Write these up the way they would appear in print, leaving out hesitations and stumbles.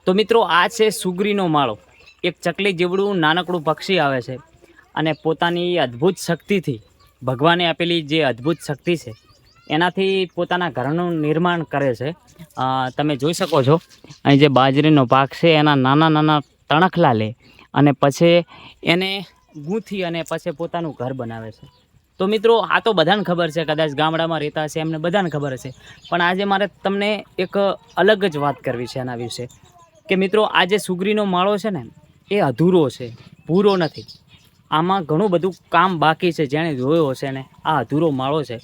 તો મિત્રો આ છે સુગરીનો માળો. એક ચકલી જેવડું નાનકડું પક્ષી આવે છે અને પોતાની અદ્ભુત શક્તિથી ભગવાને આપેલી જે અદ્ભુત શક્તિ છે એનાથી પોતાના ઘરનું નિર્માણ કરે છે. તમે જોઈ શકો છો અહીં જે બાજરીનો પાક છે એના નાના નાના તણખલા લે અને પછી એને ગૂંથી અને પછી પોતાનું ઘર બનાવે છે. તો મિત્રો આ તો બધાને ખબર છે, કદાચ ગામડામાં રહેતા હશે એમને બધાને ખબર હશે, પણ આજે મારે તમને એક અલગ જ વાત કરવી છે એના વિશે કે મિત્રો આ જે સુગરીનો માળો છે ને એ અધૂરો છે, પૂરો નથી. આમાં ઘણું બધું કામ બાકી છે. જેણે જોયો હશે ને આ અધૂરો માળો છે.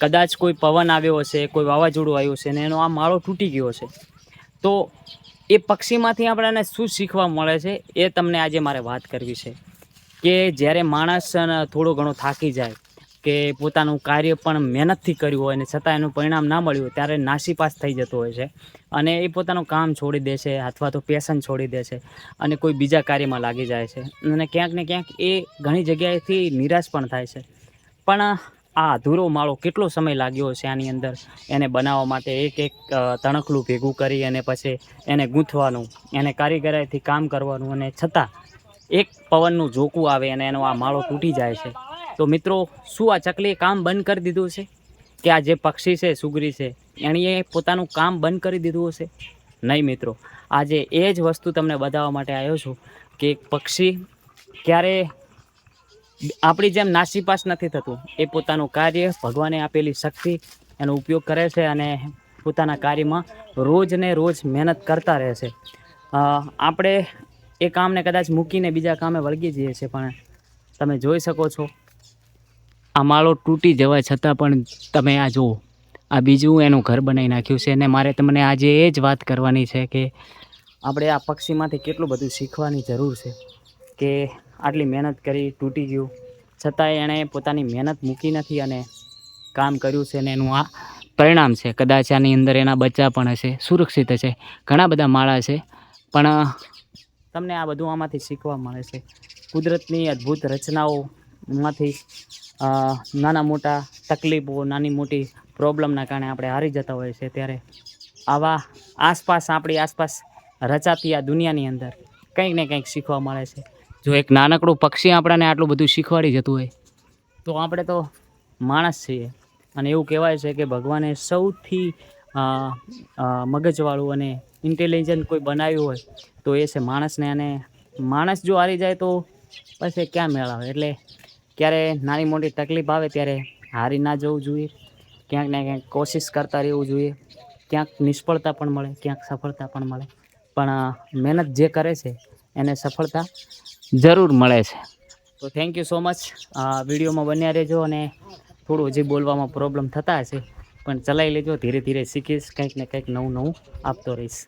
કદાચ કોઈ પવન આવ્યો હશે, કોઈ વાવાઝોડું આવ્યું હશે ને એનો આ માળો તૂટી ગયો હશે. તો એ પક્ષીમાંથી આપણને શું શીખવા મળે છે એ તમને આજે મારે વાત કરવી છે કે જ્યારે માણસ થોડો ઘણો થાકી જાય કે પોતાનું કાર્ય પણ મહેનતથી કર્યું હોય અને છતાં એનું પરિણામ ના મળ્યું હોય ત્યારે નાસીપાસ થઈ જતો હોય છે અને એ પોતાનું કામ છોડી દે છે અથવા તો પેશન છોડી દે છે અને કોઈ બીજા કાર્યમાં લાગી જાય છે અને ક્યાંક ને ક્યાંક એ ઘણી જગ્યાએથી નિરાશ પણ થાય છે. પણ આ અધૂરો માળો કેટલો સમય લાગ્યો છે આની અંદર એને બનાવવા માટે, એક એક તણખલું ભેગું કરી અને પછી એને ગૂંથવાનું, એને કારીગરાઈથી કામ કરવાનું અને છતાં એક પવનનું ઝોકું આવે અને એનો આ માળો તૂટી જાય છે. તો મિત્રો શું આ ચકલીએ કામ બંધ કરી દીધું છે કે આ જે પક્ષી છે સુગરી છે એણે પોતાનું કામ બંધ કરી દીધું હશે? નહીં મિત્રો, આજે એ જ વસ્તુ તમને બતાવવા માટે આવ્યો છું કે એક પક્ષી ક્યારે આપણી જેમ નાસીપાસ નથી થતું. એ પોતાનું કાર્ય, ભગવાને આપેલી શક્તિ એનો ઉપયોગ કરે છે અને પોતાના કાર્યમાં રોજ ને રોજ મહેનત કરતા રહે છે. આપણે એ કામને કદાચ મૂકીને બીજા કામે વળગી જઈએ છીએ, પણ તમે જોઈ શકો છો આ માળો તૂટી જવા છતાં પણ તમે આ જુઓ, આ બીજું એનું ઘર બનાવી નાખ્યું છે. અને મારે તમને આજે એ જ વાત કરવાની છે કે આપણે આ પક્ષીમાંથી કેટલું બધું શીખવાની જરૂર છે કે આટલી મહેનત કરી, તૂટી ગયું છતાંય એણે પોતાની મહેનત મૂકી નથી અને કામ કર્યું છે અને એનું આ પરિણામ છે. કદાચ આની અંદર એના બચ્ચા પણ હશે, સુરક્ષિત હશે, ઘણા બધા માળા છે, પણ તમને આ બધું આમાંથી શીખવા મળે છે. કુદરતની અદ્ભુત રચનાઓમાંથી નાના મોટા તકલીફો, નાની મોટી પ્રોબ્લેમના કારણે આપણે હારી જતા હોઈએ છીએ, ત્યારે આવા આસપાસ, આપણી આસપાસ રચાતી આ દુનિયાની અંદર કંઈક ને કંઈક શીખવા મળે છે. જો એક નાનકડું પક્ષી આપણને આટલું બધું શીખવાડી જતું હોય તો આપણે તો માણસ છીએ. અને એવું કહેવાય છે કે ભગવાને સૌથી મગજવાળું અને ઇન્ટેલિજન્ટ કોઈ બનાવ્યું હોય તો એ છે માણસને. અને માણસ જો હારી જાય તો પછી ક્યાં મેળ આવે? એટલે ક્યારે નાની મોટી તકલીફ આવે ત્યારે હારી ના જવું જોઈએ, ક્યાંક ને ક્યાંક કોશિશ કરતા રહેવું જોઈએ. ક્યાંક નિષ્ફળતા પણ મળે, ક્યાંક સફળતા પણ મળે, પણ મહેનત જે કરે છે એને સફળતા જરૂર મળે છે. તો થેન્ક યુ સો મચ. વિડીયોમાં બન્યા રહેજો અને થોડું હજી બોલવામાં પ્રોબ્લેમ થતા હશે પણ ચલાવી લેજો, ધીરે ધીરે શીખીશ, કંઈક ને કંઈક નવું નવું આપતો રહીશ.